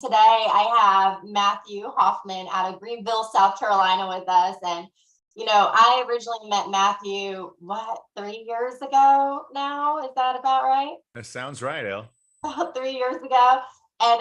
Today I have Matthew Hoffman out of Greenville, South Carolina with us. And, I originally met Matthew, 3 years ago now? Is that about right? That sounds right, El. About 3 years ago. And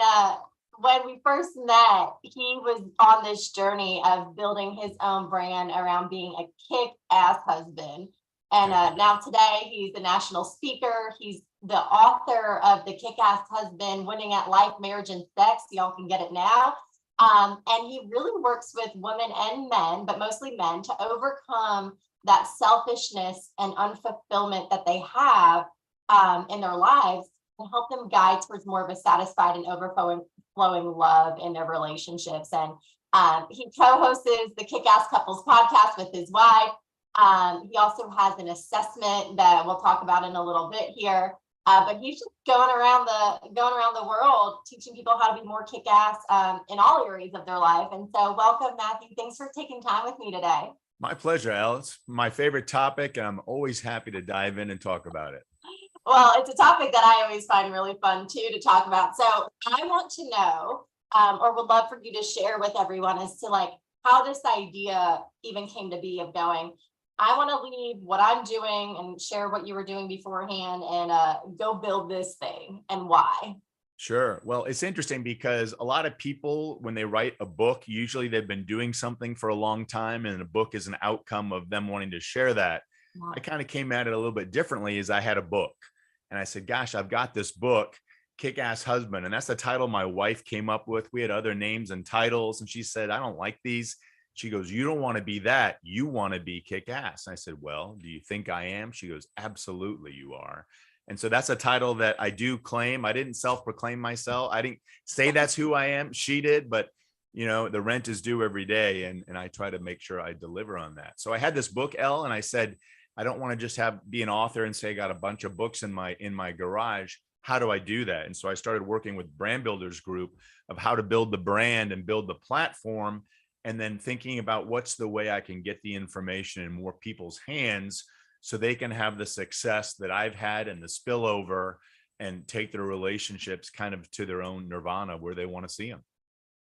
when we first met, he was on this journey of building his own brand around being a kick-ass husband. And now today he's a national speaker. He's the author of The Kick-Ass Husband, Winning at Life, Marriage, and Sex. Y'all can get it now. And he really works with women and men, but mostly men, to overcome that selfishness and unfulfillment that they have in their lives, and help them guide towards more of a satisfied and overflowing love in their relationships. And he co-hosts the Kick-Ass Couples podcast with his wife. He also has an assessment that we'll talk about in a little bit here. But he's just going around the world teaching people how to be more kick-ass in all areas of their life. And so welcome, Matthew. Thanks for taking time with me today. My pleasure, El. It's my favorite topic, and I'm always happy to dive in and talk about it. Well, it's a topic that I always find really fun, too, to talk about. So I want to know, or would love for you to share with everyone as to how this idea even came to be of going, I want to leave what I'm doing and share what you were doing beforehand and go build this thing, and why. Sure. Well, it's interesting because a lot of people, when they write a book, usually they've been doing something for a long time, and a book is an outcome of them wanting to share that. Wow. I kind of came at it a little bit differently. As I had a book and I said, gosh, I've got this book, Kick-Ass Husband. And that's the title my wife came up with. We had other names and titles, and she said, I don't like these. She goes, you don't want to be that. You want to be kick-ass. I said, well, do you think I am? She goes, absolutely you are. And so that's a title that I do claim. I didn't self-proclaim myself. I didn't say that's who I am. She did, but the rent is due every day. And I try to make sure I deliver on that. So I had this book, El, and I said, I don't want to just be an author and say I got a bunch of books in my garage. How do I do that? And so I started working with Brand Builders Group of how to build the brand and build the platform, and then thinking about what's the way I can get the information in more people's hands so they can have the success that I've had and the spillover, and take their relationships kind of to their own nirvana where they want to see them.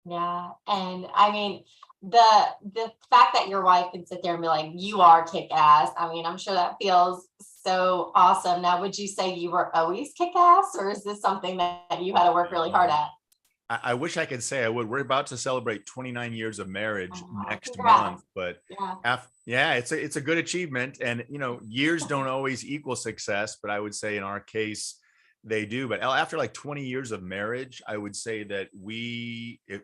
Yeah. And I mean, the fact that your wife can sit there and be like, you are kick-ass. I mean, I'm sure that feels so awesome. Now, would you say you were always kick-ass, or is this something that you had to work really hard at? I wish I could say I would. We're about to celebrate 29 years of marriage next Congrats. month, but Yeah. it's a good achievement. And years don't always equal success, but I would say in our case they do. But after 20 years of marriage, I would say that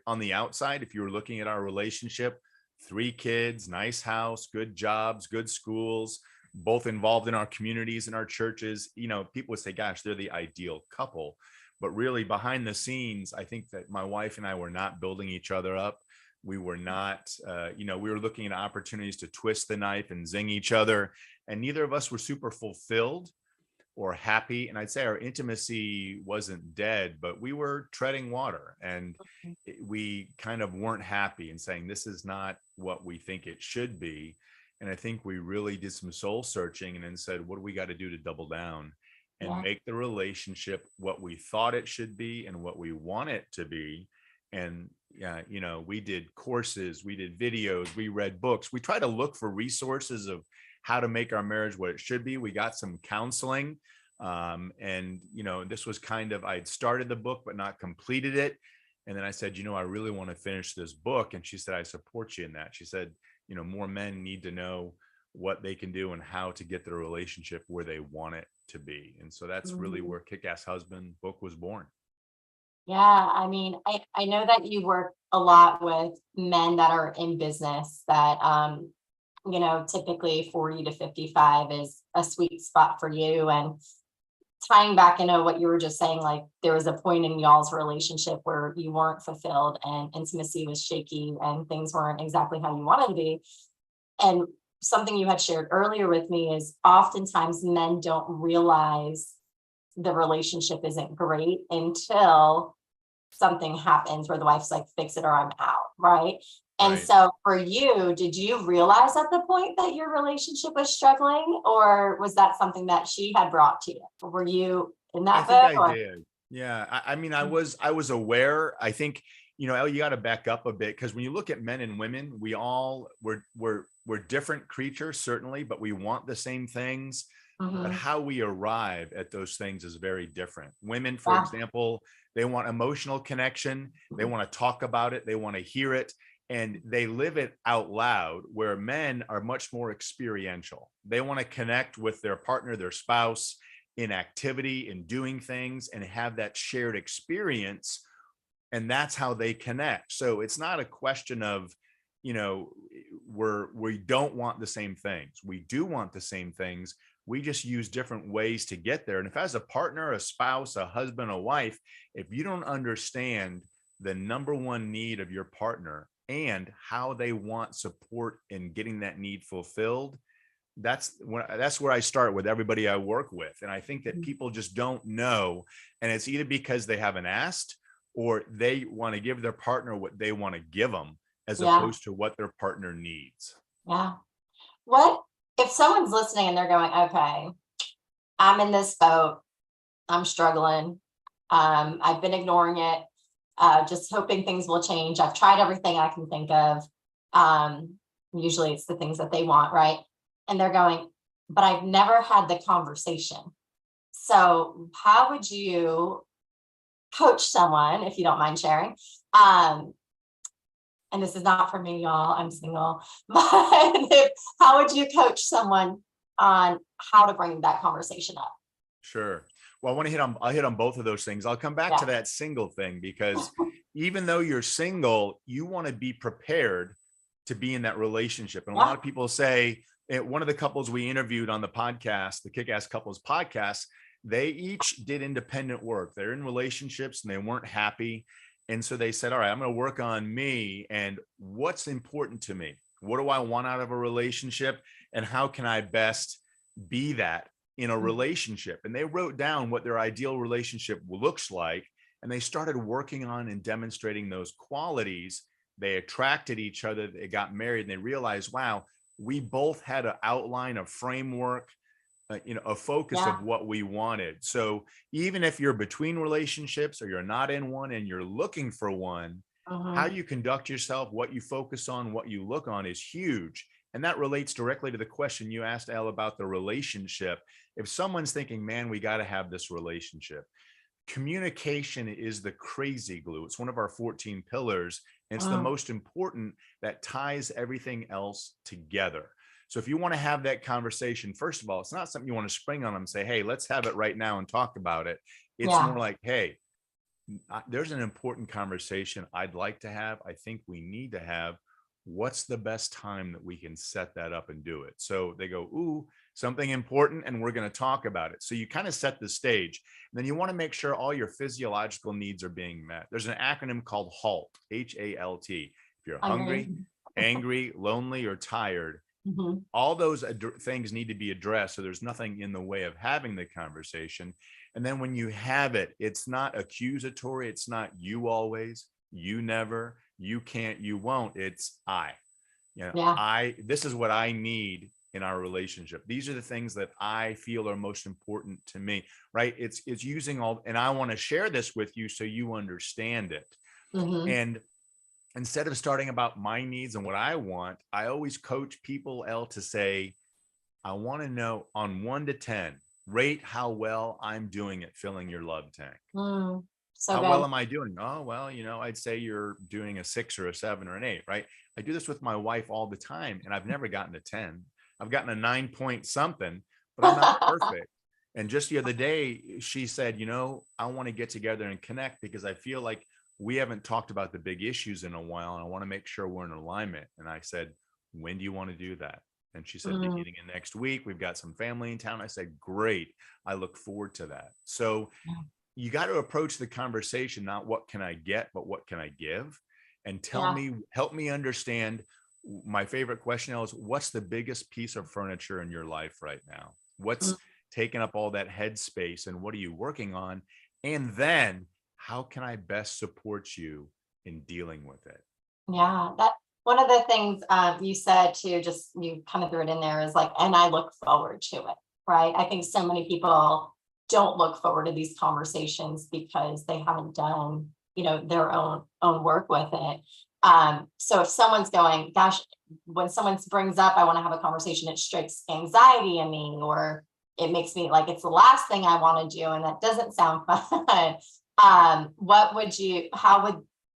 on the outside, if you were looking at our relationship, 3 kids, nice house, good jobs, good schools, both involved in our communities and our churches, people would say, gosh, they're the ideal couple. But really behind the scenes, I think that my wife and I were not building each other up. We were not, we were looking at opportunities to twist the knife and zing each other. And neither of us were super fulfilled or happy. And I'd say our intimacy wasn't dead, but we were treading water, and we kind of weren't happy and saying, this is not what we think it should be. And I think we really did some soul searching and then said, what do we got to do to double down and make the relationship what we thought it should be and what we want it to be? And we did courses, we did videos, we read books. We try to look for resources of how to make our marriage what it should be. We got some counseling. And this was kind of, I'd started the book, but not completed it. And then I said, I really want to finish this book. And she said, I support you in that. She said, more men need to know what they can do and how to get their relationship where they want it to be. And so that's really where Kick-Ass Husband book was born. Yeah. I mean, I know that you work a lot with men that are in business that, typically 40 to 55 is a sweet spot for you. And tying back into what you were just saying, there was a point in y'all's relationship where you weren't fulfilled and intimacy was shaky and things weren't exactly how you wanted to be. And something you had shared earlier with me is oftentimes men don't realize the relationship isn't great until something happens where the wife's like, fix it or I'm out, right? And so for you, did you realize at the point that your relationship was struggling, or was that something that she had brought to you? Were you in that boat? I did. Yeah, I mean, I was aware. I think, Elle, you got to back up a bit because when you look at men and women, we're different creatures, certainly, but we want the same things. But Mhm. how we arrive at those things is very different. Women, for Yeah. example, they want emotional connection. They want to talk about it. They want to hear it. And they live it out loud, where men are much more experiential. They want to connect with their partner, their spouse, in activity, in doing things, and have that shared experience. And that's how they connect. So it's not a question of, you know, we don't want the same things. We do want the same things. We just use different ways to get there. And if, as a partner, a spouse, a husband, a wife, if you don't understand the number one need of your partner and how they want support in getting that need fulfilled, that's where I start with everybody I work with. And I think that people just don't know. And it's either because they haven't asked, or they want to give their partner what they want to give them, as Yeah. opposed to what their partner needs. Yeah. What if someone's listening and they're going, okay, I'm in this boat, I'm struggling, I've been ignoring it, just hoping things will change. I've tried everything I can think of. Um, Usually it's the things that they want, right? And they're going, but I've never had the conversation. So how would you coach someone, if you don't mind sharing? And this is not for me, y'all, I'm single, but how would you coach someone on how to bring that conversation up? Sure. Well, I'll hit on both of those things. I'll come back to Yeah. that single thing, because even though you're single, you want to be prepared to be in that relationship. And a lot Yeah. of people say, one of the couples we interviewed on the podcast, the Kick-Ass Couples podcast, they each did independent work. They're in relationships and they weren't happy. And so they said, all right, I'm going to work on me and what's important to me. What do I want out of a relationship? And how can I best be that in a relationship? And they wrote down what their ideal relationship looks like. And they started working on and demonstrating those qualities. They attracted each other. They got married and they realized, wow, we both had an outline, a framework, a focus Yeah. of what we wanted. So even if you're between relationships or you're not in one and you're looking for one, how Mhm. you conduct yourself, what you focus on, what you look on is huge. And that relates directly to the question you asked, Elle, about the relationship. If someone's thinking, man, we got to have this relationship, communication is the crazy glue. It's one of our 14 pillars. And it's the Mm. most important that ties everything else together. So if you want to have that conversation, first of all, it's not something you want to spring on them and say, hey, let's have it right now and talk about it. It's Yeah. more like, hey, there's an important conversation I'd like to have. I think we need to have. What's the best time that we can set that up and do it? So they go, ooh, something important, and we're going to talk about it. So you kind of set the stage. And then you want to make sure all your physiological needs are being met. There's an acronym called HALT, HALT. If you're hungry, angry, lonely, or tired, Mhm. all those things need to be addressed. So there's nothing in the way of having the conversation. And then when you have it, it's not accusatory. It's not you always, you never, you can't, you won't. It's Yeah. this is what I need in our relationship. These are the things that I feel are most important to me, right? It's using all, and I want to share this with you so you understand it. Mhm. And instead of starting about my needs and what I want, I always coach people, Elle, to say, I want to know on 1 to 10, rate how well I'm doing at filling your love tank. Mm. So How well good. am I doing? Oh, well, I'd say you're doing a 6 or a 7 or an 8, right? I do this with my wife all the time, and I've never gotten a 10. I've gotten a 9 point something, but I'm not perfect. And just the other day, she said, I want to get together and connect because I feel like we haven't talked about the big issues in a while, and I want to make sure we're in alignment. And I said, when do you want to do that? And she said, Mm. beginning of next week. We've got some family in town. I said, great. I look forward to that. So Yeah. you got to approach the conversation, not what can I get, but what can I give? And Yeah. help me understand. My favorite question is, what's the biggest piece of furniture in your life right now? Mm. What's taking up all that headspace, and what are you working on? And then how can I best support you in dealing with it? Yeah. That one of the things you said too, just you kind of threw it in there is like, and I look forward to it. Right. I think so many people don't look forward to these conversations because they haven't done, their own work with it. So if someone's going, gosh, when someone brings up, I want to have a conversation, it strikes anxiety in me, or it makes me like, it's the last thing I want to do. And that doesn't sound fun. How would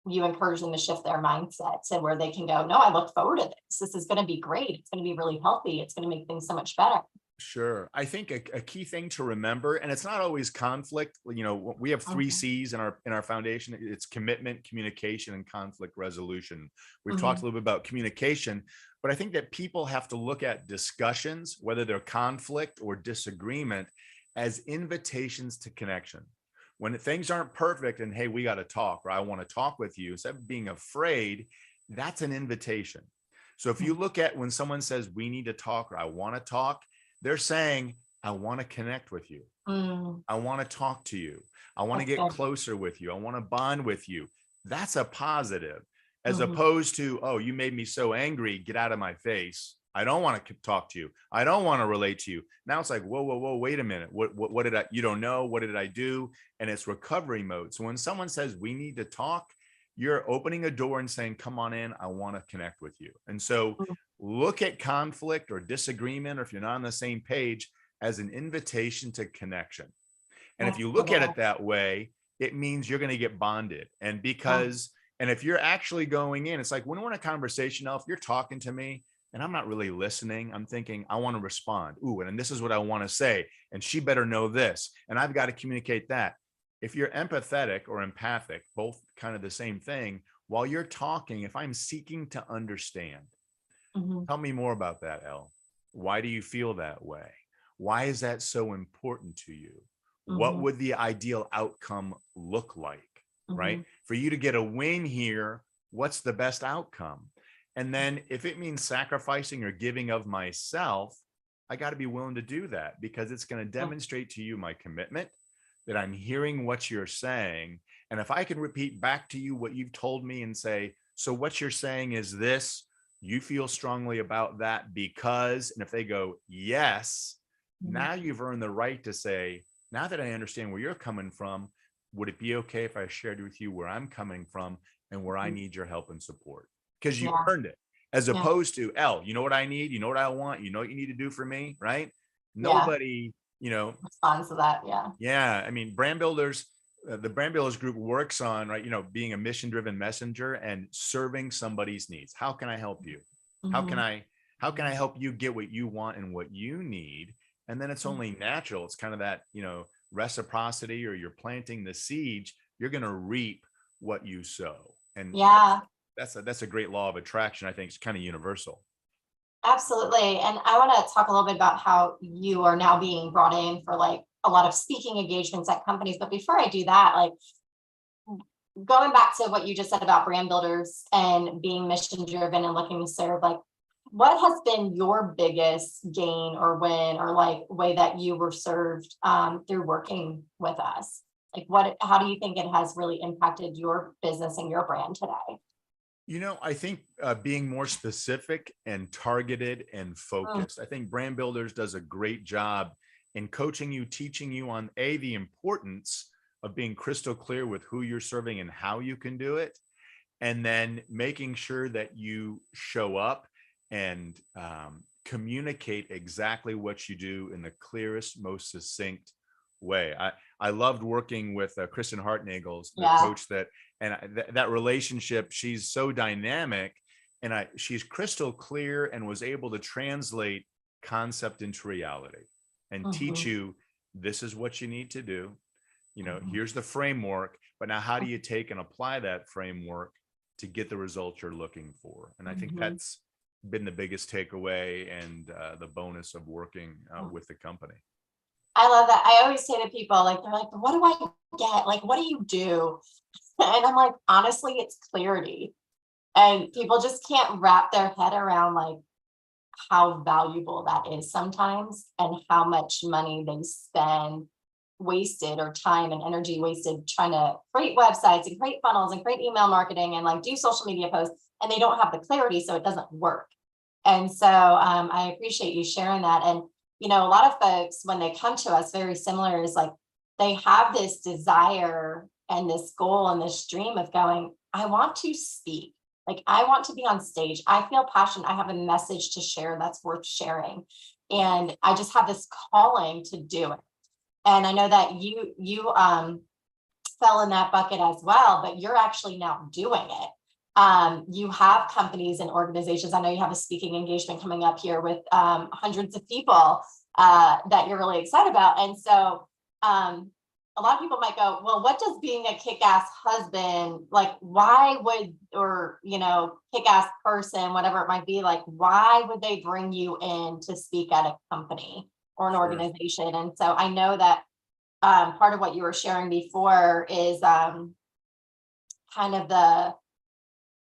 you encourage them to shift their mindset to where they can go, no, I look forward to this. This is going to be great. It's going to be really healthy. It's going to make things so much better. Sure. I think a key thing to remember, and it's not always conflict. We have 3 C's in our foundation. It's commitment, communication, and conflict resolution. We've talked a little bit about communication, but I think that people have to look at discussions, whether they're conflict or disagreement, as invitations to connection. When things aren't perfect and, hey, we got to talk, or I want to talk with you, instead of being afraid, that's an invitation. So if you look at when someone says we need to talk, or I want to talk, they're saying, I want to connect with you. I want to talk to you. I want to get closer with you. I want to bond with you. That's a positive, as opposed to, oh, you made me so angry. Get out of my face. I don't want to talk to you. I don't want to relate to you. Now it's like, whoa, wait a minute. What did you don't know. What did I do? And it's recovery mode. So when someone says we need to talk, you're opening a door and saying, come on in. I want to connect with you. And so look at conflict or disagreement, or if you're not on the same page, as an invitation to connection. And if you look at it that way, it means you're going to get bonded. And if you're actually going in, it's like when we're in a conversation, now, if you're talking to me and I'm not really listening, I'm thinking, I want to respond. Ooh, and this is what I want to say. And she better know this. And I've got to communicate that. If you're empathetic or empathic, both kind of the same thing, while you're talking, if I'm seeking to understand, tell me more about that, Elle. Why do you feel that way? Why is that so important to you? What would the ideal outcome look like, right? For you to get a win here, what's the best outcome? And then if it means sacrificing or giving of myself, I got to be willing to do that, because it's going to demonstrate to you my commitment, that I'm hearing what you're saying. And if I can repeat back to you what you've told me and say, so what you're saying is this, you feel strongly about that because, and if they go, yes, now you've earned the right to say, now that I understand where you're coming from, would it be okay if I shared with you where I'm coming from and where I need your help and support? Because you earned it, as opposed to, Elle, you know what I need? You know what I want? You know what you need to do for me, right? Nobody, responds to that. Yeah. I mean, brand builders, the brand builders group works on, right, being a mission-driven messenger and serving somebody's needs. How can I help you? How can I help you get what you want and what you need? And then it's only natural. It's kind of that, reciprocity, or you're planting the seeds, you're going to reap what you sow. And that's a great law of attraction. I think it's kind of universal. Absolutely. And I want to talk a little bit about how you are now being brought in for like a lot of speaking engagements at companies. But before I do that, like going back to what you just said about brand builders and being mission driven and looking to serve, like what has been your biggest gain or win, or like way that you were served through working with us? Like how do you think it has really impacted your business and your brand today? I think being more specific and targeted and focused. I think Brand Builders does a great job in coaching you, teaching you on the importance of being crystal clear with who you're serving and how you can do it. And then making sure that you show up and communicate exactly what you do in the clearest, most succinct way. I loved working with Kristen Hartnagel, the coach that relationship. She's so dynamic, and she's crystal clear and was able to translate concept into reality and teach you, this is what you need to do. Here's the framework, but now how do you take and apply that framework to get the results you're looking for? And I think that's been the biggest takeaway and the bonus of working with the company. I love that. I always say to people, like, they're like, what do I get? Like, what do you do? And I'm like, honestly, it's clarity. And people just can't wrap their head around like how valuable that is sometimes, and how much money they spend wasted, or time and energy wasted, trying to create websites and create funnels and create email marketing and like do social media posts, and they don't have the clarity, so it doesn't work. And so I appreciate you sharing that. And a lot of folks, when they come to us, very similar, is like, they have this desire and this goal and this dream of going, I want to speak. Like, I want to be on stage. I feel passionate. I have a message to share that's worth sharing. And I just have this calling to do it. And I know that you fell in that bucket as well, but you're actually now doing it. You have companies and organizations. I know you have a speaking engagement coming up here with hundreds of people that you're really excited about. And so a lot of people might go, well, what does being a kick-ass husband, like, why would, or, kick-ass person, whatever it might be, like, why would they bring you in to speak at a company or an Sure. organization? And so I know that part of what you were sharing before is kind of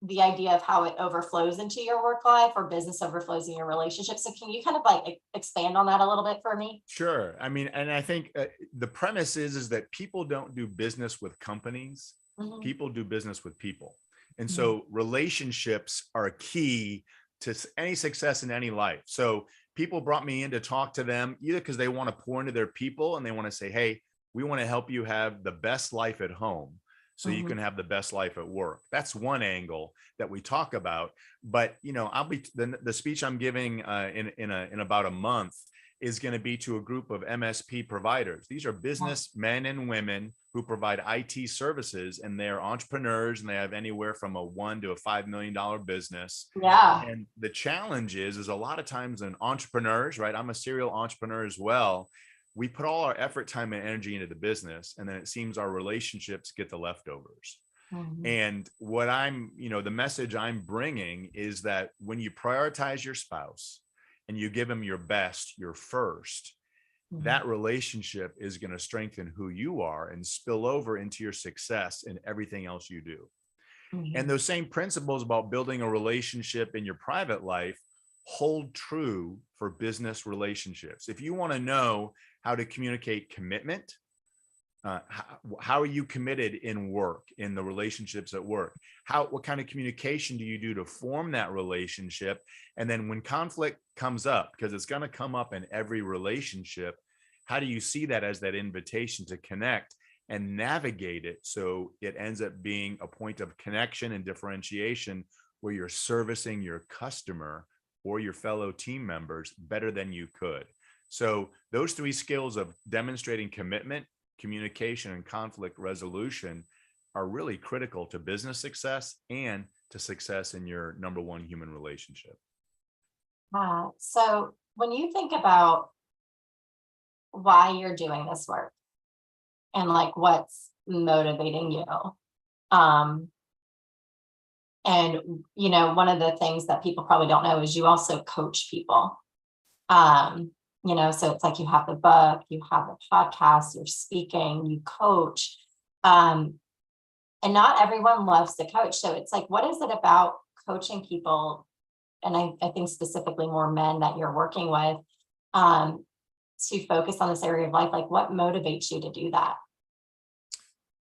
the idea of how it overflows into your work life, or business overflows in your relationship. So can you kind of like expand on that a little bit for me? Sure. I mean, and I think the premise is that people don't do business with companies. Mhm. People do business with people. And Mhm. so relationships are key to any success in any life. So people brought me in to talk to them either because they want to pour into their people and they want to say, hey, we want to help you have the best life at home so you can have the best life at work. That's one angle that we talk about. But I'll be the speech I'm giving in about a month is going to be to a group of MSP providers. These are business men and women who provide IT services, and they're entrepreneurs, and they have anywhere from a $1 to a $5 million business. Yeah. And the challenge is a lot of times in entrepreneurs, right? I'm a serial entrepreneur as well. We put all our effort, time, and energy into the business, and then it seems our relationships get the leftovers. Mhm. And what the message I'm bringing is that when you prioritize your spouse and you give them your best, your first, Mhm. that relationship is going to strengthen who you are and spill over into your success in everything else you do. Mhm. And those same principles about building a relationship in your private life hold true for business relationships. If you want to know how to communicate commitment, how are you committed in work, in the relationships at work? What kind of communication do you do to form that relationship? And then when conflict comes up, because it's going to come up in every relationship, how do you see that as that invitation to connect and navigate it so it ends up being a point of connection and differentiation where you're servicing your customer or your fellow team members better than you could? So those three skills of demonstrating commitment, communication, and conflict resolution are really critical to business success and to success in your number one human relationship. So when you think about why you're doing this work and like what's motivating you, um, and one of the things that people probably don't know is you also coach people. Um, so it's like you have the book, you have the podcast, you're speaking, you coach. And not everyone loves to coach. So it's like, what is it about coaching people? And I think specifically more men that you're working with, to focus on this area of life. Like, what motivates you to do that?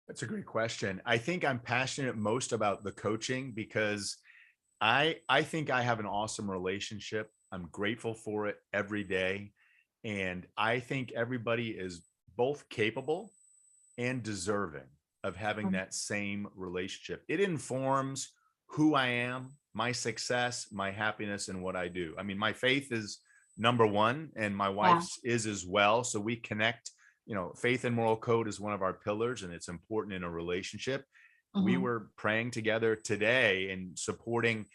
That's a great question. I think I'm passionate most about the coaching because I think I have an awesome relationship. I'm grateful for it every day. And I think everybody is both capable and deserving of having Mhm. that same relationship. It informs who I am, my success, my happiness, and what I do. I mean, my faith is number one, and my Yeah. wife's is as well. So we connect. Faith and moral code is one of our pillars, and it's important in a relationship. We Mhm. were praying together today and supporting.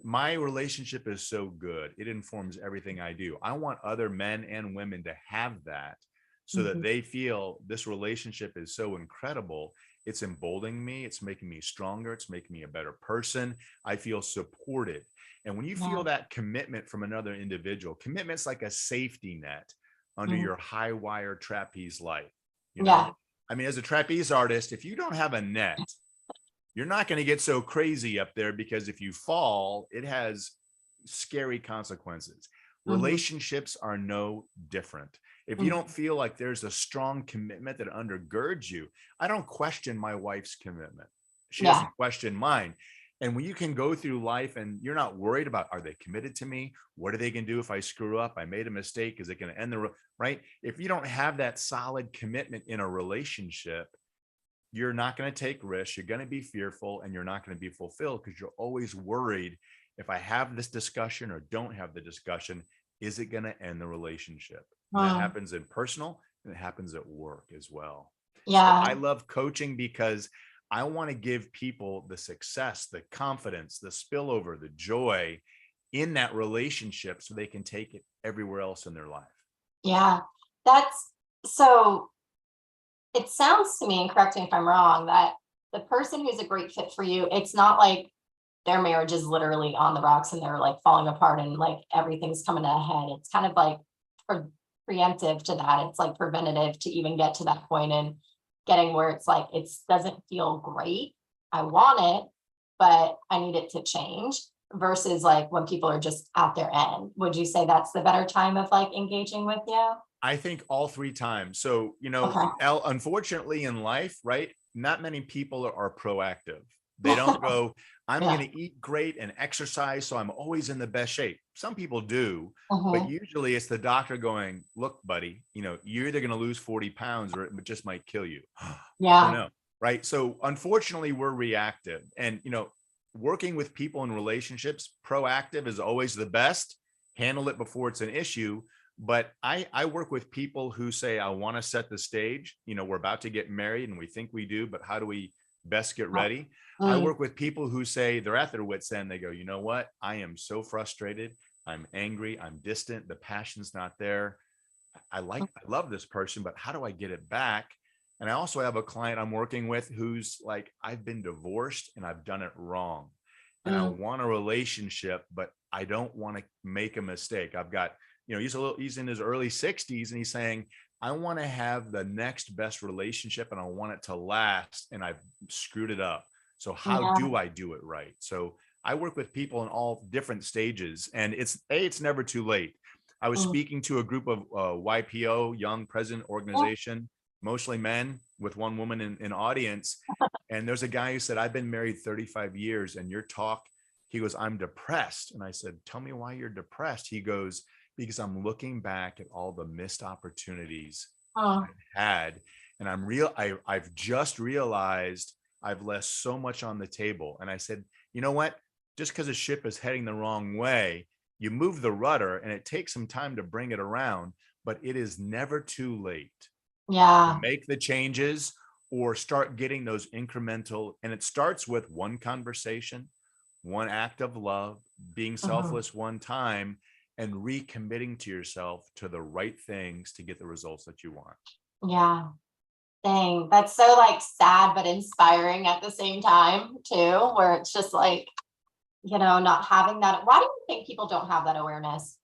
My relationship is so good. It informs everything I do. I want other men and women to have that so that Mhm. they feel this relationship is so incredible. It's emboldening me. It's making me stronger. It's making me a better person. I feel supported. And when you Yeah. feel that commitment from another individual, commitment's like a safety net under Mhm. your high wire trapeze life. You know, Yeah. I mean, as a trapeze artist, if you don't have a net, you're not going to get so crazy up there, because if you fall, it has scary consequences. Mhm. Relationships are no different. If you Mhm. don't feel like there's a strong commitment that undergirds you, I don't question my wife's commitment. She Yeah. doesn't question mine. And when you can go through life and you're not worried about, are they committed to me? What are they going to do if I screw up? I made a mistake. Is it going to end right? If you don't have that solid commitment in a relationship, you're not going to take risks. You're going to be fearful and you're not going to be fulfilled because you're always worried, if I have this discussion or don't have the discussion, is it going to end the relationship? And that happens in personal and it happens at work as well. So I Yeah. love coaching because I want to give people the success, the confidence, the spillover, the joy in that relationship so they can take it everywhere else in their life. Yeah. That's so it sounds to me, and correct me if I'm wrong, that the person who's a great fit for you, it's not like their marriage is literally on the rocks and they're like falling apart and like everything's coming to a head. It's kind of like preemptive to that. It's like preventative to even get to that point and getting where it's like, it doesn't feel great. I want it, but I need it to change versus like when people are just at their end. Would you say that's the better time of like engaging with you? I think all 3 times. So, Okay. unfortunately in life, right? Not many people are proactive. They don't go, I'm Yeah. going to eat great and exercise, so I'm always in the best shape. Some people do, but Mhm. usually it's the doctor going, look, buddy, you're either going to lose 40 pounds or it just might kill you. Oh Yeah. no. Right. So unfortunately, we're reactive. And, working with people in relationships, proactive is always the best. Handle it before it's an issue. But I work with people who say, I want to set the stage. We're about to get married and we think we do, but how do we best get ready? I Mm. work with people who say they're at their wits' end. They go, you know what? I am so frustrated. I'm angry. I'm distant. The passion's not there. I love this person, but how do I get it back? And I also have a client I'm working with who's like, I've been divorced and I've done it wrong. And I Mm. want a relationship, but I don't want to make a mistake. I've got, he's in his early 60s and he's saying, I want to have the next best relationship and I want it to last. And I've screwed it up. So how Yeah. do I do it right? So I work with people in all different stages and it's never too late. I was Mm. speaking to a group of YPO, Young President Yeah. Organization, mostly men with one woman in audience. And there's a guy who said, I've been married 35 years and your talk, he goes, I'm depressed. And I said, tell me why you're depressed. He goes, because I'm looking back at all the missed opportunities Mm. I've had. And I've just realized I've left so much on the table. And I said, you know what? Just because a ship is heading the wrong way, you move the rudder and it takes some time to bring it around, but it is never too late to Yeah. make the changes or start getting those incremental. And it starts with one conversation, one act of love, being Mhm. selfless one time, and recommitting to yourself to the right things to get the results that you want. Yeah. Dang. That's so like sad but inspiring at the same time too, where it's just like, not having that. Why do you think people don't have that awareness?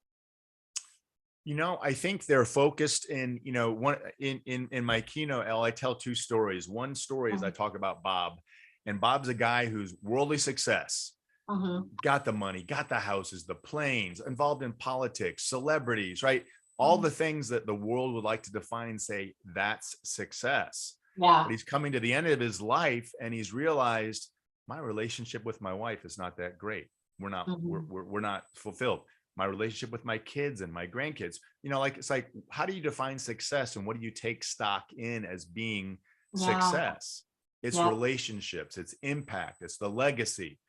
I think they're focused in, one in my keynote, Elle, I tell 2 stories. One story is I Mhm. talk about Bob, and Bob's a guy who's worldly success, Mhm. got the money, got the houses, the planes, involved in politics, celebrities, right? All Mhm. the things that the world would like to define and say that's success. But Yeah. he's coming to the end of his life and he's realized my relationship with my wife is not that great. We're not Mhm. we're not fulfilled. My relationship with my kids and my grandkids, it's like, how do you define success and what do you take stock in as being Yeah. success? It's Yeah. relationships, it's impact, it's the legacy.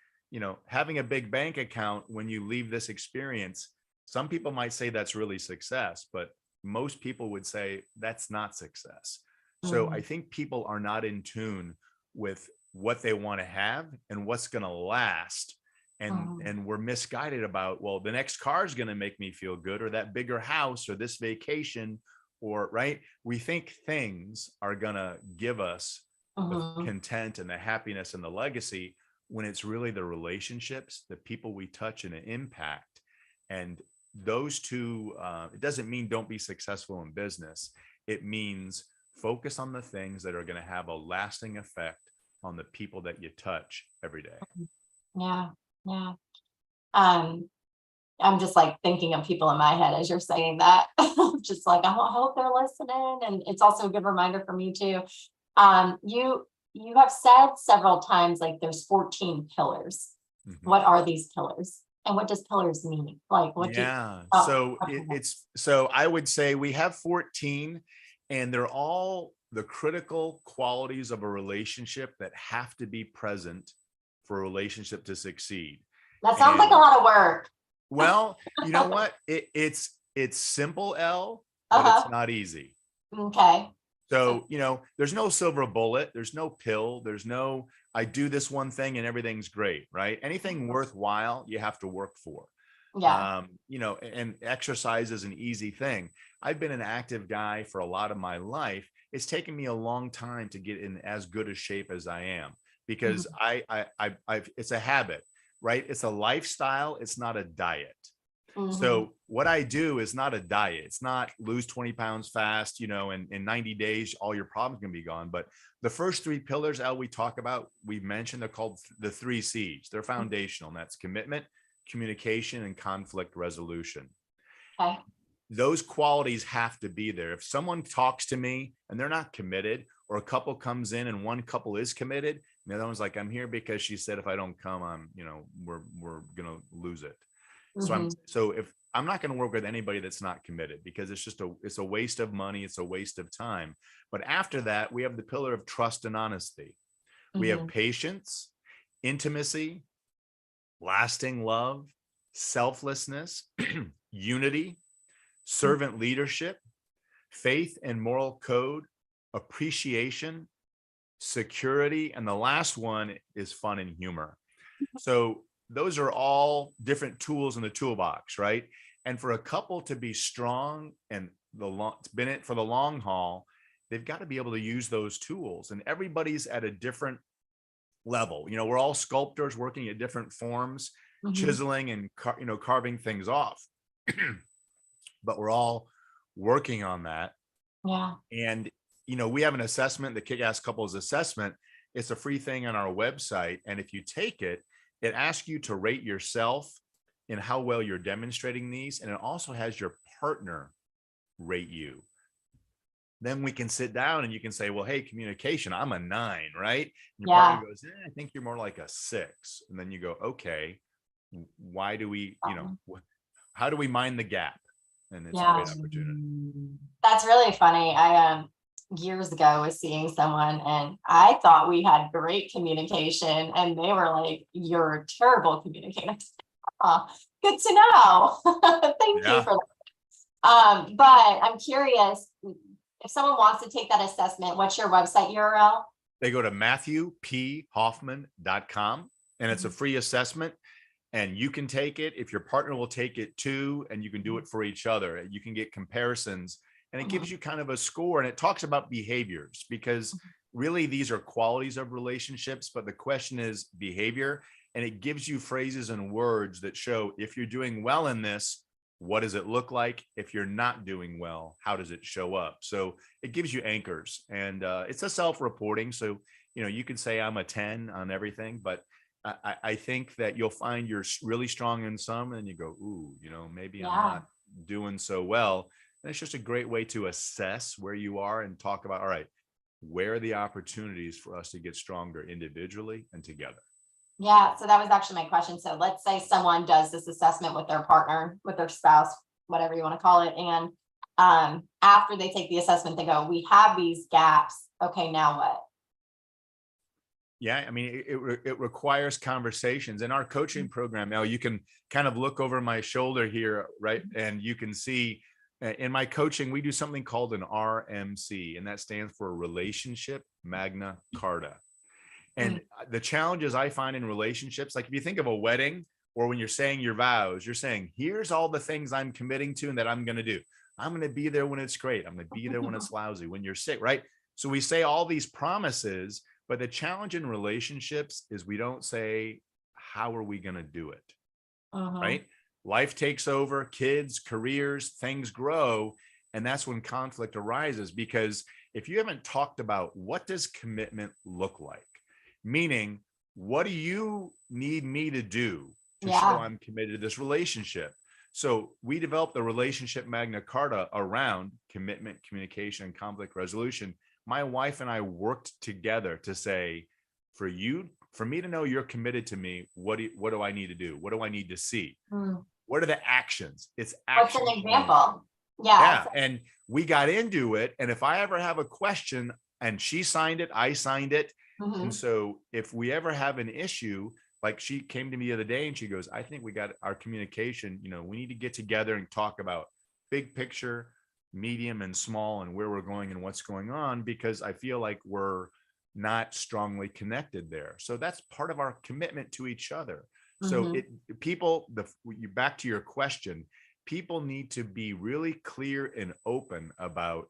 Having a big bank account when you leave this experience, some people might say that's really success, but most people would say that's not success. So I Mm. think people are not in tune with what they want to have and what's going to last. And Mhm. and we're misguided about, well, the next car is going to make me feel good, or that bigger house, or this vacation, or right. We think things are going to give us the Mhm. content and the happiness and the legacy, when it's really the relationships, the people we touch and impact. And those two, it doesn't mean don't be successful in business. It means focus on the things that are going to have a lasting effect on the people that you touch every day. Yeah. Yeah. Um, I'm just like thinking of people in my head as you're saying that. Just like I hope they're listening, and it's also a good reminder for me too. You have said several times like there's 14 pillars. Mhm. what are these pillars? And what does pillars mean? Like, what do you, Yeah. oh, So okay. so I would say we have 14, and they're all the critical qualities of a relationship that have to be present for a relationship to succeed. That sounds like a And lot of work. well, you know what? It's simple, L, but it's Uh-huh. not easy. Okay. So, So, there's no silver bullet, there's no pill, there's no I do this one thing and everything's great, right? Anything worthwhile, you have to work for. yeah. And exercise is an easy thing. I've been an active guy for a lot of my life. It's taken me a long time to get in as good a shape as I am because Mhm. it's a habit, right? It's a lifestyle. It's not a diet. Mhm. So what I do is not a diet. It's not lose 20 pounds fast, in 90 days, all your problems can be gone. But the first three pillars, Al, we talk about, we mentioned, they're called the 3 C's. They're foundational, and that's commitment, communication, and conflict resolution. Okay. Those qualities have to be there. If someone talks to me and they're not committed, or a couple comes in and one couple is committed, and the other one's like, I'm here because she said if I don't come, we're gonna lose it. Mhm. So if I'm not going to work with anybody that's not committed, because it's a waste of money, it's a waste of time. But after that, we have the pillar of trust and honesty. We have Mhm. patience, intimacy, lasting love, selflessness, unity, servant leadership, faith and moral code, appreciation, security, and the last one is fun and humor. So those are all different tools in the toolbox, right? And for a couple to be strong and it's been it for the long haul, they've got to be able to use those tools. And everybody's at a different level. We're all sculptors working at different forms, Mhm. chiseling and carving things off. But we're all working on that. Yeah. And we have an assessment, the Kick-Ass Couples Assessment. It's a free thing on our website, and if you take it, it asks you to rate yourself and how well you're demonstrating these, and it also has your partner rate you. Then we can sit down and you can say, well, hey, communication, I'm a 9, right? And your partner Yeah. goes, I think you're more like a 6. And then you go, okay, why do we, how do we mind the gap? And it's a Yeah. great opportunity. That's really funny. I years ago was seeing someone and I thought we had great communication and they were like, you're a terrible communicator. Oh, good to know. Thank you Yeah. for that. But I'm curious if someone wants to take that assessment, what's your website URL? They go to MatthewPHoffman.com, and it's a Mhm. free assessment, and you can take it if your partner will take it too, and you can do it for each other. You can get comparisons, and it gives Mhm. you kind of a score, and it talks about behaviors, because really these are qualities of relationships, but the question is behavior, and it gives you phrases and words that show if you're doing well in this, what does it look like? If you're not doing well, how does it show up? So it gives you anchors, and it's a self-reporting. So, you can say I'm a 10 on everything, but I think that you'll find you're really strong in some, and you go, ooh, maybe I'm Yeah. not doing so well. And it's just a great way to assess where you are and talk about, all right, where are the opportunities for us to get stronger individually and together? Yeah. So that was actually my question. So let's say someone does this assessment with their partner, with their spouse, whatever you want to call it. And after they take the assessment, they go, we have these gaps. Okay, now what? Yeah, I mean, it requires conversations. In our coaching program, now you can kind of look over my shoulder here, right? And you can see in my coaching, we do something called an RMC, and that stands for Relationship Magna Carta. Mm, And the challenges I find in relationships, like if you think of a wedding or when you're saying your vows, you're saying, here's all the things I'm committing to and that I'm going to do. I'm going to be there when it's great. I'm going to be there when it's lousy, when you're sick, right? So we say all these promises, but the challenge in relationships is we don't say, how are we going to do it? mhm. Right? Life takes over, kids, careers, things grow. And that's when conflict arises, because if you haven't talked about what does commitment look like, meaning what do you need me to do to show Yeah. I'm committed to this relationship? So we developed the relationship Magna Carta around commitment, communication, and conflict resolution. My wife and I worked together to say, for you for me to know you're committed to me, what do I need to do? What do I need to see? Mm. What are the actions? It's What's an action. example? Yeah. Yeah. And we got into it. And if I ever have a question and she signed it, I signed it. And Mhm. so if we ever have an issue, like she came to me the other day and she goes, I think we got our communication, we need to get together and talk about big picture, medium and small, and where we're going and what's going on, because I feel like we're not strongly connected there. So that's part of our commitment to each other. So Mhm. back to your question, people need to be really clear and open about,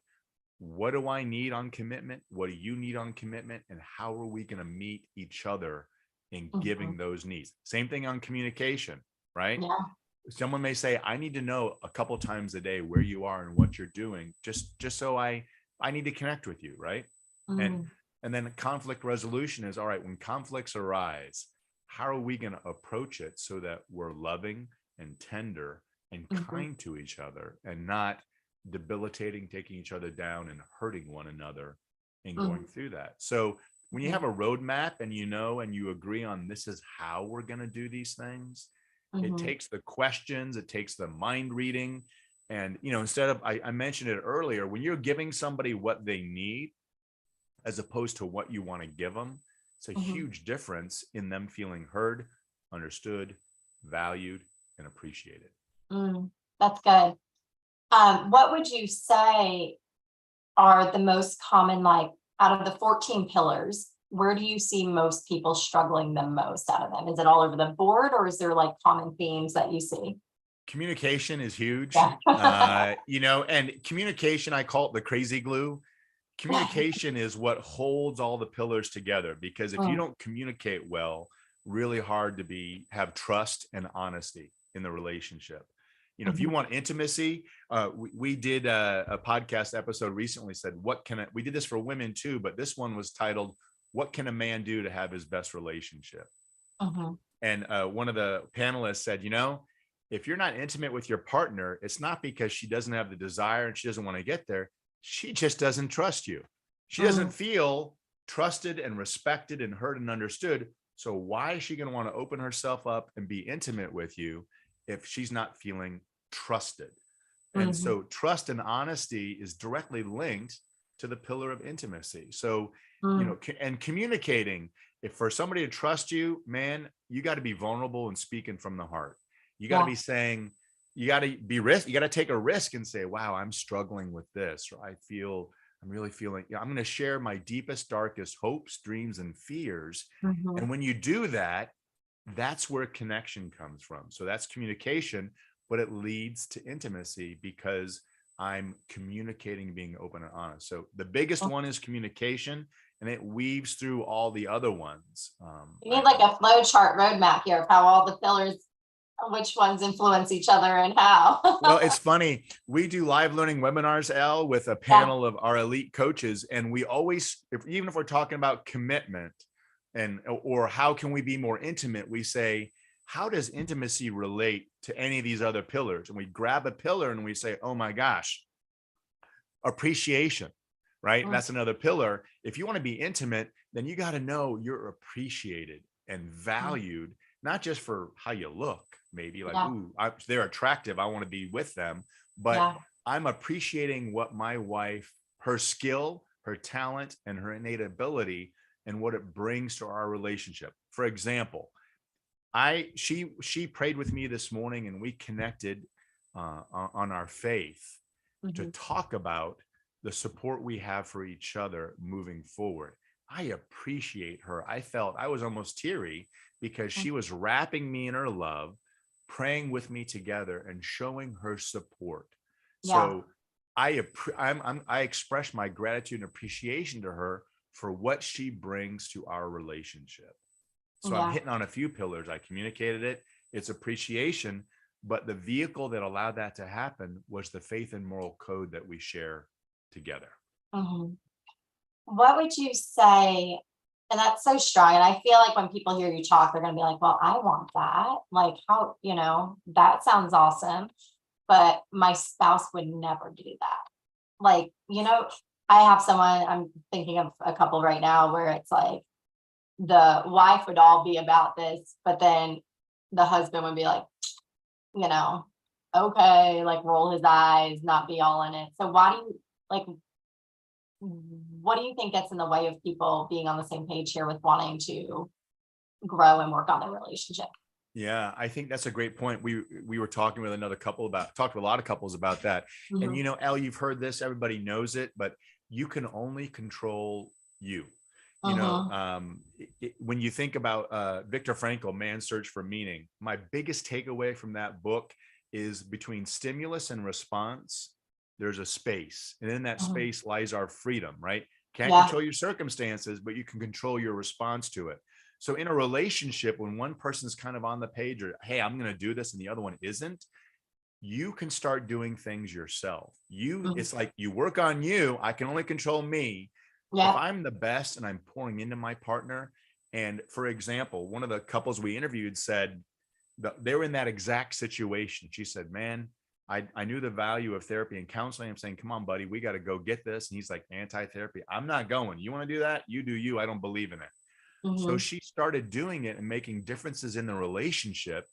what do I need on commitment? What do you need on commitment? And how are we going to meet each other in giving Mhm. those needs? Same thing on communication, right? Yeah. Someone may say, I need to know a couple times a day where you are and what you're doing, just so I need to connect with you, right? And Mm. and then conflict resolution is, all right, when conflicts arise, how are we going to approach it so that we're loving and tender and Mhm. kind to each other, and not debilitating, taking each other down and hurting one another and going Mhm. through that. So when you Yeah. have a roadmap and and you agree on, this is how we're going to do these things, it Mhm. takes the questions, it takes the mind reading. And, instead of, I mentioned it earlier, when you're giving somebody what they need, as opposed to what you want to give them, it's a Mhm. huge difference in them feeling heard, understood, valued, and appreciated. Mm. That's good. What would you say are the most common, like out of the 14 pillars, where do you see most people struggling the most out of them? Is it all over the board, or is there like common themes that you see? Communication is huge. Yeah. And communication, I call it the crazy glue. Communication is what holds all the pillars together, because if you Mm. don't communicate well, really hard to have trust and honesty in the relationship. If you Mhm. want intimacy, we did a podcast episode recently, said, we did this for women too, but this one was titled, what can a man do to have his best relationship? Mhm. And one of the panelists said, if you're not intimate with your partner, it's not because she doesn't have the desire and she doesn't want to get there. She just doesn't trust you. She doesn't Mm. feel trusted and respected and heard and understood. So why is she going to want to open herself up and be intimate with you if she's not feeling trusted? And Mhm. so trust and honesty is directly linked to the pillar of intimacy. So, Mm. and communicating, if for somebody to trust you, man, you got to be vulnerable and speaking from the heart. You got to Yeah. be saying, you got to be risk. You got to take a risk and say, wow, I'm struggling with this, or I'm really feeling, I'm going to share my deepest, darkest hopes, dreams, and fears. Mhm. And when you do that, that's where connection comes from. So that's communication, but it leads to intimacy because I'm communicating, being open and honest. So the biggest one is communication, and it weaves through all the other ones. You need like a flow chart roadmap here of how all the pillars, which ones influence each other and how. Well, it's funny. We do live learning webinars, Elle, with a Yeah. panel of our elite coaches. And we always, even if we're talking about commitment or how can we be more intimate, we say, how does intimacy relate to any of these other pillars? And we grab a pillar and we say, oh my gosh, appreciation, right? Mm. That's another pillar. If you want to be intimate, then you got to know you're appreciated and valued, not just for how you look, maybe like, Yeah. ooh, they're attractive, I want to be with them, but Yeah. I'm appreciating what my wife, her skill, her talent, and her innate ability, and what it brings to our relationship. For example, she prayed with me this morning, and we connected on our faith to Mhm. talk about the support we have for each other moving forward. I appreciate her. I felt I was almost teary because she was wrapping me in her love, praying with me together, and showing her support. Yeah. So I express my gratitude and appreciation to her for what she brings to our relationship. So I'm Yeah. hitting on a few pillars. I communicated it. It's appreciation, but the vehicle that allowed that to happen was the faith and moral code that we share together. Mhm. What would you say? And that's so strong. And I feel like when people hear you talk, they're going to be like, well, I want that. Like, how, that sounds awesome. But my spouse would never do that. Like, I have someone, I'm thinking of a couple right now where it's like, the wife would all be about this, but then the husband would be like, you know, okay, like roll his eyes, not be all in it. So why do you like, what do you think gets in the way of people being on the same page here with wanting to grow and work on their relationship? Yeah, I think that's a great point. We were talking with another couple about talked to a lot of couples about that. And Mhm, Elle, you've heard this, everybody knows it, but you can only control you. mhm, When you think about Viktor Frankl, Man's Search for Meaning, my biggest takeaway from that book is between stimulus and response, there's a space. And in that mhm. space lies our freedom, right? Can't Yeah, control your circumstances, but you can control your response to it. So in a relationship, when one person's kind of on the page or, hey, I'm going to do this and the other one isn't, you can start doing things yourself. mhm, It's like you work on you. I can only control me. If yeah, I'm the best and I'm pouring into my partner, and for example, one of the couples we interviewed said that they were in that exact situation. She said, man, I knew the value of therapy and counseling. I'm saying, come on, buddy, we got to go get this. And he's like, anti-therapy. I'm not going. You want to do that? You do you. I don't believe in it. So mhm, she started doing it and making differences in the relationship.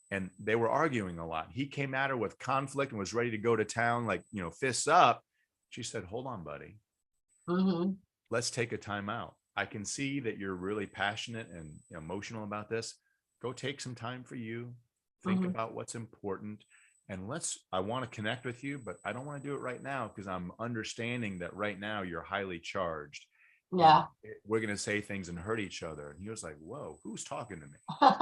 And they were arguing a lot. He came at her with conflict and was ready to go to town, like, fists up. She said, hold on, buddy. mhm, Let's take a time out. I can see that you're really passionate and emotional about this. Go take some time for you. Think mhm. about what's important. And I want to connect with you, but I don't want to do it right now because I'm understanding that right now you're highly charged and Yeah, we're going to say things and hurt each other. And he was like, whoa, who's talking to me?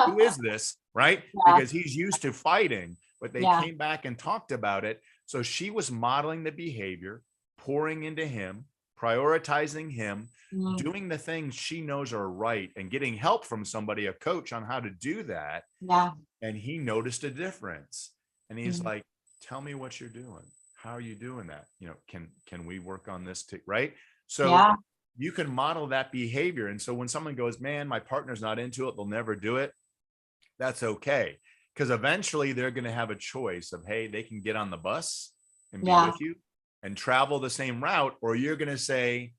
Who is this? Right? yeah, Because he's used to fighting, but they yeah, came back and talked about it. So she was modeling the behavior, pouring into him, prioritizing him, mhm, doing the things she knows are right, and getting help from somebody, a coach, on how to do that. yeah, And he noticed a difference. And he's mhm, like, tell me what you're doing. How are you doing that? Can we work on this too? Right. So yeah, you can model that behavior. And so when someone goes, man, my partner's not into it, they'll never do it. That's okay. Because eventually they're going to have a choice of, hey, they can get on the bus and be yeah, with you and travel the same route, or you're going to say,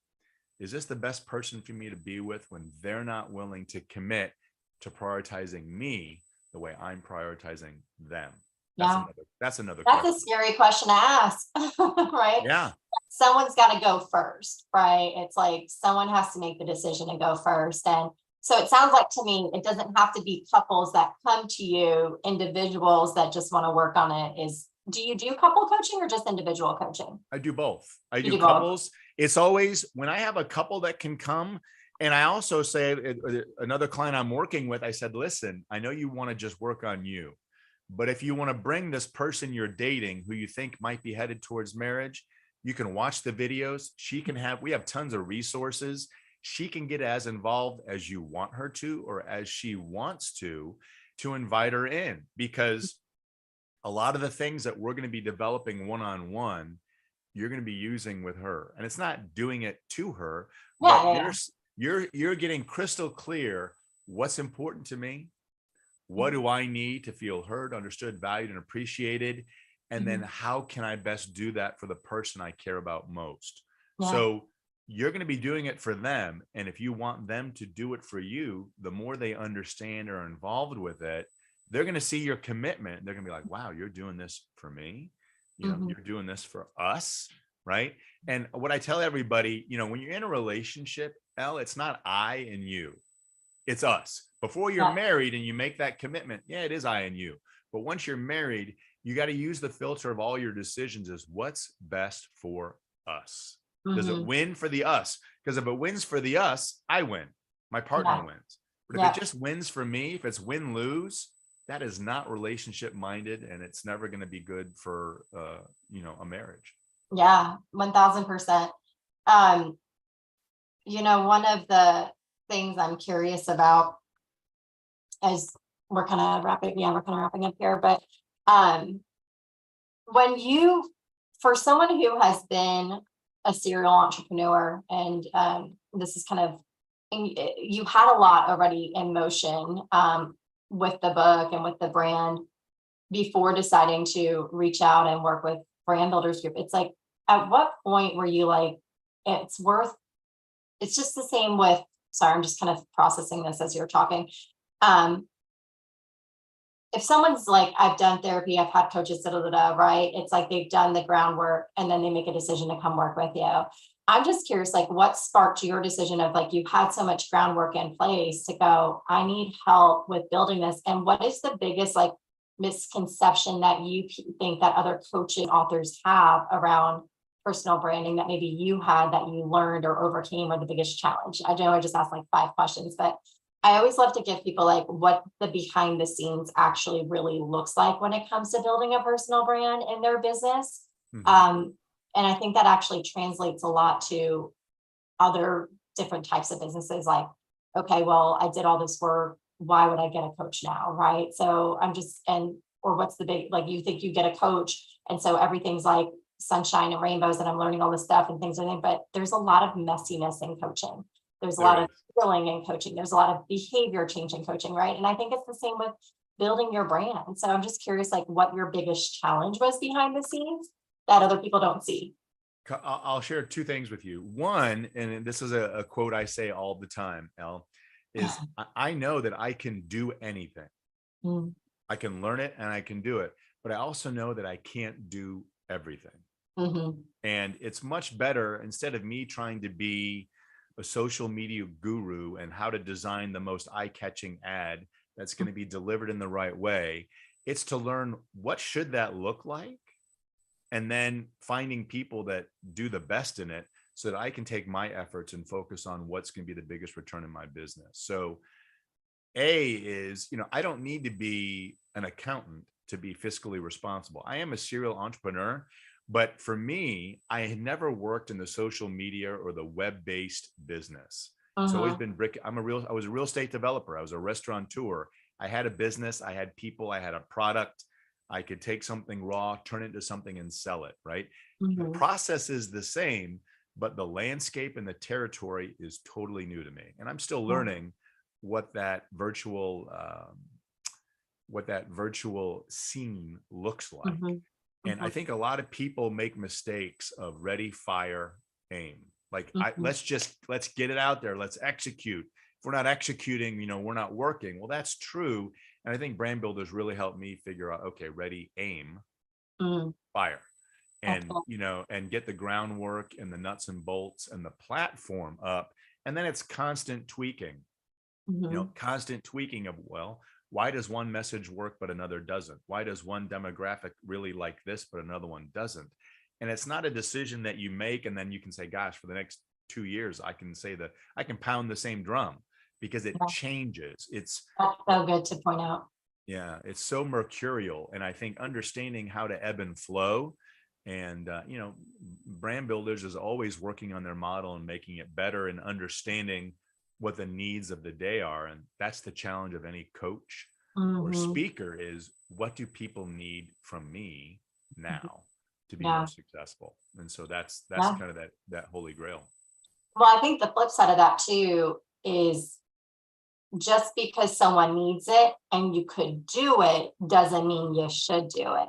is this the best person for me to be with when they're not willing to commit to prioritizing me the way I'm prioritizing them? That's yeah. another that's another That's question. a scary question to ask, right? Yeah. Someone's got to go first, right? It's like someone has to make the decision to go first. And so it sounds like to me, it doesn't have to be couples that come to you, individuals that just want to work on it. Do you do couple coaching or just individual coaching? I do both. I You do do both. couples. It's always when I have a couple that can come. And I also say another client I'm working with, I said, listen, I know you want to just work on you, but if you want to bring this person you're dating who you think might be headed towards marriage, you can watch the videos. We have tons of resources. She can get as involved as you want her to, or as she wants to invite her in, because a lot of the things that we're going to be developing one-on-one, you're going to be using with her. And it's not doing it to her, Yeah, but yeah, yeah. you're getting crystal clear what's important to me. What Mhm, do I need to feel heard, understood, valued, and appreciated? And then mhm. how can I best do that for the person I care about most? Yeah, So you're going to be doing it for them. And if you want them to do it for you, the more they understand or are involved with it, they're going to see your commitment. They're going to be like, wow, you're doing this for me. mhm. You're doing this for us. Right. And what I tell everybody, when you're in a relationship, Elle, it's not I and you, it's us. Before you're Yeah, married and you make that commitment, yeah, it is I and you. But once you're married, you got to use the filter of all your decisions as what's best for us. Does it mhm. win for the us? Because if it wins for the us, I win. My partner Yeah, wins. But if it yeah, just wins for me, if it's win lose, that is not relationship minded, and it's never going to be good for a marriage. yeah, 1000%. Um, one of the things I'm curious about as we're kind of wrapping up here, but um, when you, for someone who has been a serial entrepreneur, and this is kind of, and you had a lot already in motion with the book and with the brand before deciding to reach out and work with Brand Builders Group. It's like, at what point were you like, it's worth, it's just the same with sorry, I'm just kind of processing this as you're talking. Um, if someone's like, I've done therapy, I've had coaches, da, da, da, da, right? It's like they've done the groundwork and then they make a decision to come work with you. I'm just curious, like what sparked your decision of like, you had so much groundwork in place to go, I need help with building this. And what is the biggest like misconception that you think that other coaching authors have around personal branding that maybe you had that you learned or overcame, or the biggest challenge? I know I just asked like 5 questions, but I always love to give people like what the behind the scenes actually really looks like when it comes to building a personal brand in their business. Mhm. And I think that actually translates a lot to other different types of businesses. Like, okay, well, I did all this work. Why would I get a coach now? Right. So I'm just, or what's the big, like you think you get a coach. And so everything's like sunshine and rainbows and I'm learning all this stuff and things like that. But there's a lot of messiness in coaching. There's a There lot of is. healing in coaching. There's a lot of behavior change in coaching. Right. And I think it's the same with building your brand. So I'm just curious, like what your biggest challenge was behind the scenes that other people don't see. I'll share 2 things with you. One, and this is a quote I say all the time, Elle, is I know that I can do anything. Mm, I can learn it and I can do it, but I also know that I can't do everything. mhm, And it's much better, instead of me trying to be a social media guru and how to design the most eye-catching ad that's going to be delivered in the right way, it's to learn what should that look like, and then finding people that do the best in it so that I can take my efforts and focus on what's going to be the biggest return in my business. So A is, I don't need to be an accountant to be fiscally responsible. I am a serial entrepreneur, but for me, I had never worked in the social media or the web-based business. It's always mhm, been I was a real estate developer. I was a restaurateur. I had a business, I had people, I had a product. I could take something raw, turn it into something and sell it, right? The mhm, process is the same, but the landscape and the territory is totally new to me. And I'm still yeah, learning what that virtual scene looks like. mhm, And I mhm, think a lot of people make mistakes of ready, fire, aim. Like mhm, let's get it out there. Let's execute. If we're not executing, we're not working. Well, that's true. And I think brand builders really helped me figure out, okay, ready, aim, mm, fire. And excellent. and get the groundwork and the nuts and bolts and the platform up. And then it's Mhm, constant tweaking of, well, why does one message work but another doesn't? Why does one demographic really like this but another one doesn't? And it's not a decision that you make and then you can say, gosh, for the next 2 years I can pound the same drum, because it yeah, changes. It's that's it, so good to point out. yeah, it's so mercurial. And I think understanding how to ebb and flow, and brand builders is always working on their model and making it better and understanding what the needs of the day are. And that's the challenge of any coach or Mhm, speaker, is what do people need from me mhm, now to be yeah, most successful? And so that's yeah. kind of that holy grail. Well, I think the flip side of that too is just because someone needs it and you could do it doesn't mean you should do it.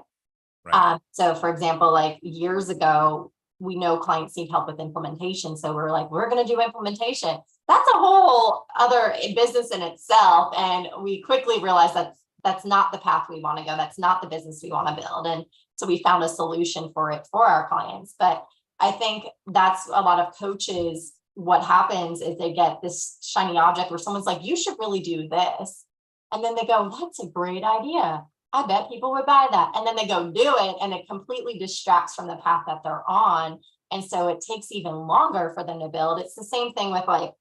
Right. So for example, like years ago, we know clients need help with implementation. So we're like, we're going to do implementation. That's a whole other business in itself. And we quickly realized that that's not the path we want to go. That's not the business we want to build. And so we found a solution for it for our clients. But I think that's a lot of coaches. What happens is they get this shiny object where someone's like, you should really do this. And then they go, that's a great idea. I bet people would buy that. And then they go do it and it completely distracts from the path that they're on. And so it takes even longer for them to build. It's the same thing with like,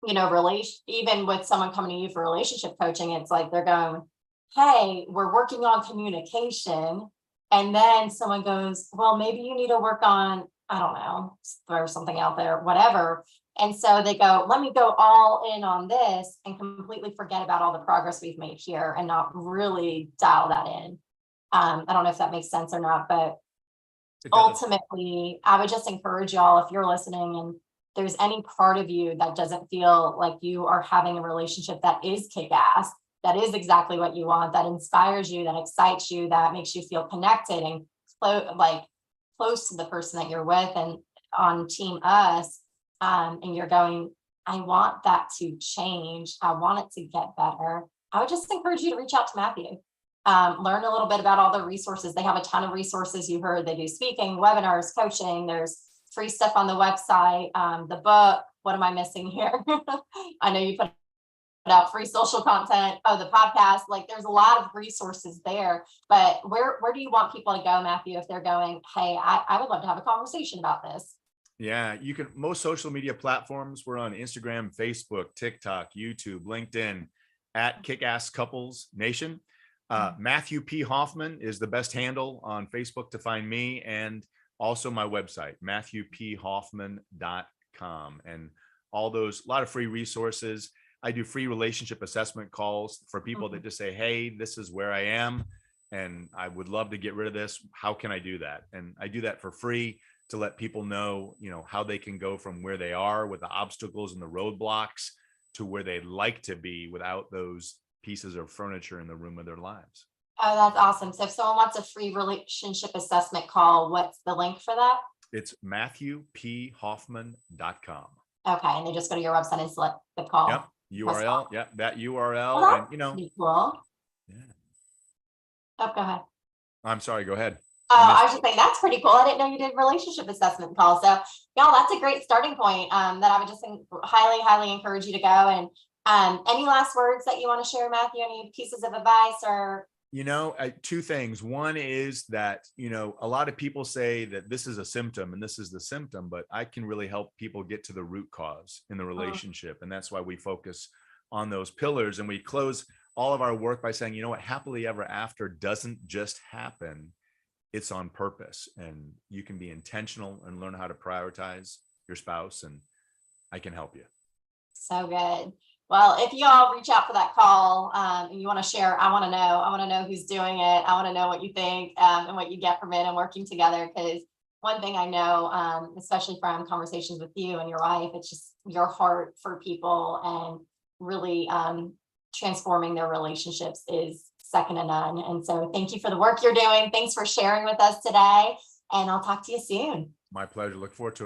even with someone coming to you for relationship coaching, it's like they're going, hey, we're working on communication. And then someone goes, well, maybe you need to work on, I don't know, throw something out there, whatever. And so they go, let me go all in on this and completely forget about all the progress we've made here and not really dial that in. I don't know if that makes sense or not, but It does. ultimately, I would just encourage y'all, if you're listening and there's any part of you that doesn't feel like you are having a relationship that is kick ass, that is exactly what you want, that inspires you, that excites you, that makes you feel connected and like close to the person that you're with and on team us, and you're going, I want that to change. I want it to get better. I would just encourage you to reach out to Matthew. Learn a little bit about all the resources. They have a ton of resources. You heard they do speaking, webinars, coaching. There's free stuff on the website. The book. What am I missing here? I know you put out free social content. Oh, the podcast. Like there's a lot of resources there. But where do you want people to go, Matthew, if they're going, hey, I would love to have a conversation about this? Yeah, you can, most social media platforms, we're on Instagram, Facebook, TikTok, YouTube, LinkedIn, at Kick-Ass Couples Nation. Matthew P. Hoffman is the best handle on Facebook to find me, and also my website, matthewphoffman.com. And all those, a lot of free resources. I do free relationship assessment calls for people that just say, hey, this is where I am, and I would love to get rid of this. How can I do that? And I do that for free to let people know, how they can go from where they are with the obstacles and the roadblocks to where they'd like to be without those pieces of furniture in the room of their lives. Oh, that's awesome. So if someone wants a free relationship assessment call, what's the link for that? It's matthewphoffman.com. Okay. And they just go to your website and select the call. Yep. URL. Yep. That URL. Well, and pretty cool. Yeah. Oh, go ahead. I'm sorry. Go ahead. I was just saying that's pretty cool. I didn't know you did relationship assessment calls. So y'all, that's a great starting point that I would just highly, highly encourage you to go. And any last words that you want to share, Matthew? Any pieces of advice or? Two things. One is that, a lot of people say that this is a symptom and this is the symptom, but I can really help people get to the root cause in the relationship. And that's why we focus on those pillars. And we close all of our work by saying, happily ever after doesn't just happen. It's on purpose, and you can be intentional and learn how to prioritize your spouse, and I can help you. So good. Well, if you all reach out for that call and you want to share, I want to know who's doing it. I want to know what you think and what you get from it and working together. Because one thing I know, especially from conversations with you and your wife, it's just your heart for people and really transforming their relationships is second to none. And so thank you for the work you're doing. Thanks for sharing with us today. And I'll talk to you soon. My pleasure. Look forward to it.